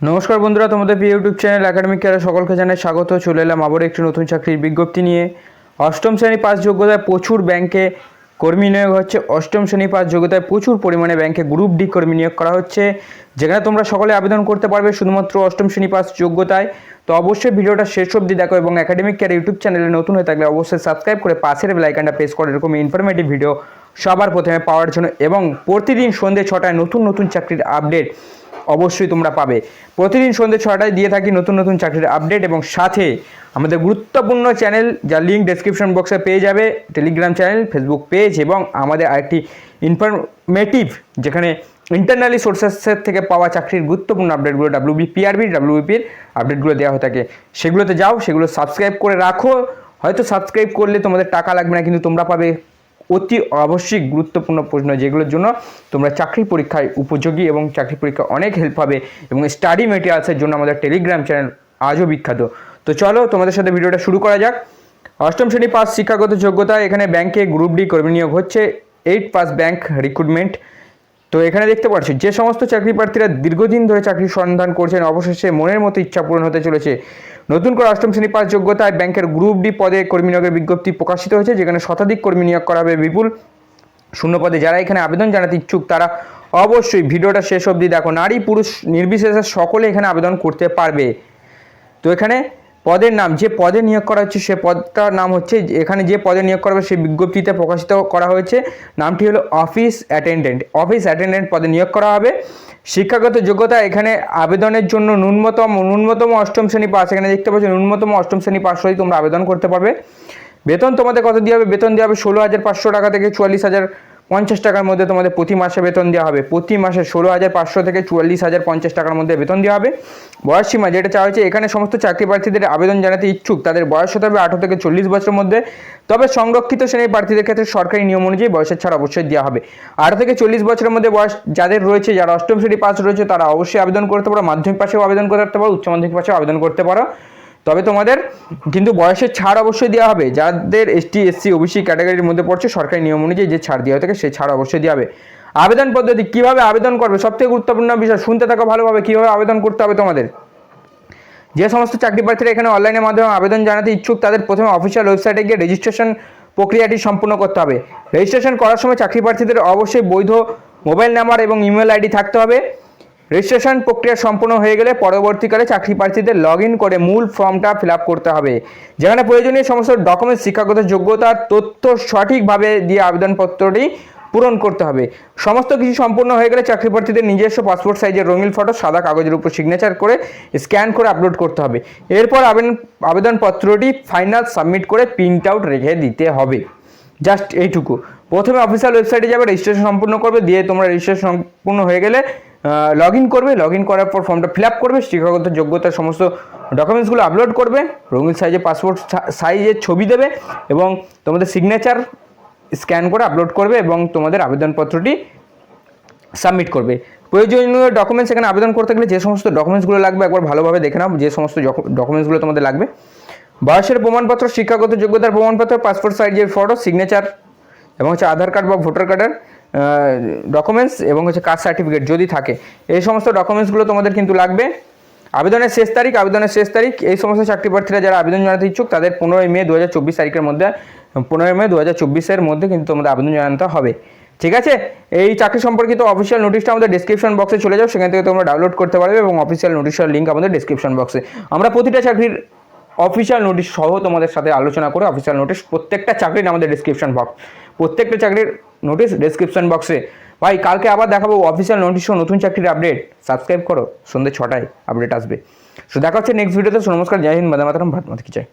নমস্কার বন্ধুরা, তোমাদের ইউটিউব চ্যানেল একাডেমিক ক্যারিয়ার সকলকে জানাই স্বাগত। চলে এলাম আবার একটি নতুন চাকরির বিজ্ঞপ্তি নিয়ে। অষ্টম শ্রেণী পাস যোগ্যতায় প্রচুর ব্যাংকে কর্মী নিয়োগ হচ্ছে। অষ্টম শ্রেণী পাস যোগ্যতায় প্রচুর পরিমাণে ব্যাংকে গ্রুপ ডি কর্মী নিয়োগ করা হচ্ছে, যেখানে তোমরা সকলে আবেদন করতে পারবে শুধুমাত্র অষ্টম শ্রেণী পাস যোগ্যতায়। তো অবশ্যই ভিডিওটা শেষ অবধি দেখো এবং একাডেমিক ক্যারিয়ার ইউটিউব চ্যানেলে নতুন হয়ে থাকলে অবশ্যই সাবস্ক্রাইব করে পাশের বেল আইকনটা প্রেস করে এরকম ইনফরমেটিভ ভিডিও সবার প্রথমে পাওয়ার জন্য। এবং প্রতিদিন সন্ধ্যে 6টায় নতুন নতুন চাকরির আপডেট অবশ্যই তোমরা পাবে। প্রতিদিন সন্ধ্যে 6টায় দিয়ে থাকি নতুন নতুন চাকরির আপডেট, এবং সাথে আমাদের গুরুত্বপূর্ণ চ্যানেল যার লিঙ্ক ডেসক্রিপশন বক্সে পেয়ে যাবে, টেলিগ্রাম চ্যানেল, ফেসবুক পেজ, এবং আমাদের আরেকটি ইনফরমেটিভ যেখানে ইন্টারনালি সোর্সেসের থেকে পাওয়া চাকরির গুরুত্বপূর্ণ আপডেটগুলো ডাব্লিউবিপির আপডেটগুলো দেওয়া হয়ে থাকে। সেগুলোতে যাও, সেগুলো সাবস্ক্রাইব করে রাখো। হয়তো সাবস্ক্রাইব করলে তোমাদের টাকা লাগবে না, কিন্তু তোমরা পাবে অতি অবশ্যই গুরুত্বপূর্ণ প্রশ্ন, যেগুলোর জন্য তোমরা চাকরি পরীক্ষায় উপযোগী এবং চাকরি পরীক্ষা অনেক হেল্প হবে। এবং স্টাডি মেটেরিয়ালসের জন্য আমাদের টেলিগ্রাম চ্যানেল আজও বিখ্যাত। তো চলো তোমাদের সাথে ভিডিওটা শুরু করা যাক। অষ্টম শ্রেণী পাস শিক্ষাগত যোগ্যতা, এখানে ব্যাংকে গ্রুপ ডি কর্মী নিয়োগ হচ্ছে। 8 পাস ব্যাংক রিক্রুটমেন্ট। তো এখানে দেখতে পাচ্ছ যে সমস্ত চাকরি প্রার্থীরা দীর্ঘদিন ধরে চাকরির সন্ধান করছেন, অবশেষে মনের মতো ইচ্ছা পূরণ হতে চলেছে। নতুন করে অষ্টম শ্রেণী পাস যোগ্যতায় ব্যাংকের গ্রুপ ডি পদে কর্মী নিয়োগের বিজ্ঞপ্তি প্রকাশিত হয়েছে, যেখানে শতাধিক কর্মী নিয়োগ করা হবে বিপুল শূন্য পদে। যারা এখানে আবেদন জানাতে ইচ্ছুক তারা অবশ্যই ভিডিওটা শেষ অবধি দেখো। নারী পুরুষ নির্বিশেষে সকলে এখানে আবেদন করতে পারবে। তো এখানে পদের নাম, যে পদে নিয়োগ করা হচ্ছে সে পদটার নাম হচ্ছে, এখানে যে পদে নিয়োগ করা হবে সেই বিজ্ঞপ্তিতে প্রকাশিত করা হয়েছে, নামটি হলো অফিস অ্যাটেন্ডেন্ট। অফিস অ্যাটেন্ডেন্ট পদে নিয়োগ করা হবে। শিক্ষাগত যোগ্যতা, এখানে আবেদনের জন্য ন্যূনতম অষ্টম শ্রেণী পাস, এখানে দেখতে পাচ্ছ ন্যূনতম অষ্টম শ্রেণী পাস হলেই তোমরা আবেদন করতে পারবে। বেতন তোমাদের কত দেওয়া হবে? বেতন দেওয়া হবে 16,500 টাকা থেকে 44,050 টাকার মধ্যে তোমাদের প্রতি মাসে বেতন দেওয়া হবে। প্রতি মাসে 16,500 থেকে 44,050 টাকার মধ্যে বেতন দেওয়া হবে। বয়স সীমা যেটা চাওয়া হয়েছে, এখানে সমস্ত চাকরি প্রার্থীদের আবেদন জানাতে ইচ্ছুক তাদের বয়স হতে হবে 18 থেকে 40 বছরের মধ্যে। তবে সংরক্ষিত শ্রেণীর প্রার্থীদের ক্ষেত্রে সরকারি নিয়ম অনুযায়ী বয়সের ছাড় অবশ্যই দেওয়া হবে। 18 থেকে 40 বছরের মধ্যে বয়স যাদের রয়েছে, যারা অষ্টম শ্রেণী পাস রয়েছে, তারা অবশ্যই আবেদন করতে পারো। মাধ্যমিক পাশেও আবেদন করতে পারো, উচ্চ মাধ্যমিক পাশেও আবেদন করতে পারো। তবে তোমাদের কিন্তু বয়সের ছাড় অবশ্যই দেওয়া হবে। যাদের এসটি এসসি ওবিসি ক্যাটাগরির মধ্যে পড়ছে, সরকারি নিয়ম অনুযায়ী যে ছাড় দেওয়া থাকে সেই ছাড় অবশ্যই দেওয়া হবে। আবেদন পদ্ধতি, কিভাবে আবেদন করবে সবথেকে গুরুত্বপূর্ণ বিষয়, শুনতে থাকো ভালোভাবে। কিভাবে আবেদন করতে হবে তোমাদের, যে সমস্ত চাকরি প্রার্থীরা এখানে অনলাইনের মাধ্যমে আবেদন জানাতে ইচ্ছুক তাদের প্রথমে অফিসিয়াল ওয়েবসাইটে গিয়ে রেজিস্ট্রেশন প্রক্রিয়াটি সম্পূর্ণ করতে হবে। রেজিস্ট্রেশন করার সময় চাকরি প্রার্থীদের অবশ্যই বৈধ মোবাইল নাম্বার এবং ইমেল আইডি থাকতে হবে। রেজিস্ট্রেশন প্রক্রিয়া সম্পূর্ণ হয়ে গেলে পরবর্তীকালে চাকরি প্রার্থীদের লগ ইন করে মূল ফর্মটা ফিল আপ করতে হবে, যেখানে প্রয়োজনীয় সমস্ত ডকুমেন্টস, শিক্ষাগত যোগ্যতার তথ্য সঠিকভাবে দিয়ে আবেদনপত্রটি পূরণ করতে হবে। সমস্ত কিছু সম্পূর্ণ হয়ে গেলে চাকরি প্রার্থীদের নিজস্ব পাসপোর্ট সাইজের রঙিন ফটো সাদা কাগজের উপর সিগনেচার করে স্ক্যান করে আপলোড করতে হবে। এরপর আবেদনপত্রটি ফাইনাল সাবমিট করে প্রিন্ট আউট রেখে দিতে হবে। জাস্ট এইটুকু। প্রথমে অফিসিয়াল ওয়েবসাইটে যাবে, রেজিস্ট্রেশন সম্পূর্ণ করবে, দিয়ে তোমরা রেজিস্ট্রেশন সম্পূর্ণ হয়ে গেলে লগ ইন করবে। লগ ইন করার পর ফর্মটা ফিল আপ করবে, শিক্ষাগত যোগ্যতার সমস্ত ডকুমেন্টসগুলো আপলোড করবে, রঙিন সাইজে পাসপোর্ট সাইজের ছবি দেবে এবং তোমাদের সিগনেচার স্ক্যান করে আপলোড করবে এবং তোমাদের আবেদনপত্রটি সাবমিট করবে। প্রয়োজনীয় ডকুমেন্টস, এখানে আবেদন করতে গেলে যে সমস্ত ডকুমেন্টসগুলো লাগবে একবার ভালোভাবে দেখে নাও, যে সমস্ত ডকুমেন্টসগুলো তোমাদের লাগবে। বয়সের প্রমাণপত্র, শিক্ষাগত যোগ্যতার প্রমাণপত্র, পাসপোর্ট সাইজের ফটো, সিগনেচার, এবং হচ্ছে আধার কার্ড বা ভোটার কার্ডের ডকুমেন্টস, এবং হচ্ছে কাস্ট সার্টিফিকেট যদি থাকে, এই সমস্ত ডকুমেন্টসগুলো তোমাদের কিন্তু লাগবে। আবেদনের শেষ তারিখ এই সমস্ত চাকরি প্রার্থীরা যারা আবেদন জানাতে ইচ্ছুক তাদের 15 মে 2024 তারিখের মধ্যে, 15 মে 2024-এর মধ্যে কিন্তু তোমাদের আবেদন জানাতে হবে। ঠিক আছে, এই চাকরি সম্পর্কিত অফিসিয়াল নোটিশটা আমাদের ডেসক্রিপশন বক্সে চলে যাও, সেখান থেকে তোমরা ডাউনলোড করতে পারবে এবং অফিসিয়াল নোটিশের লিঙ্ক আমাদের ডেসক্রিপশন বক্সে। আমরা প্রতিটা চাকরির অফিসিয়াল নোটিশ সহ তোমাদের সাথে আলোচনা করে অফিসিয়াল নোটিশ প্রত্যেকটা চাকরির আমাদের ডেসক্রিপশন বক্স, প্রত্যেকটা চাকরির নোটিশ ডেসক্রিপশন বক্সে। ভাই কালকে আবার দেখাবো অফিসিয়াল নোটিশ ও নতুন চাকরির আপডেট। সাবস্ক্রাইব করো, সন্ধ্যে 6টায় আপডেট আসবে। সো দেখা হচ্ছে নেক্সট ভিডিওতে। নমস্কার, জয় হিন্দ, বন্দে মাতরম, ভারত মাতা কি জয়।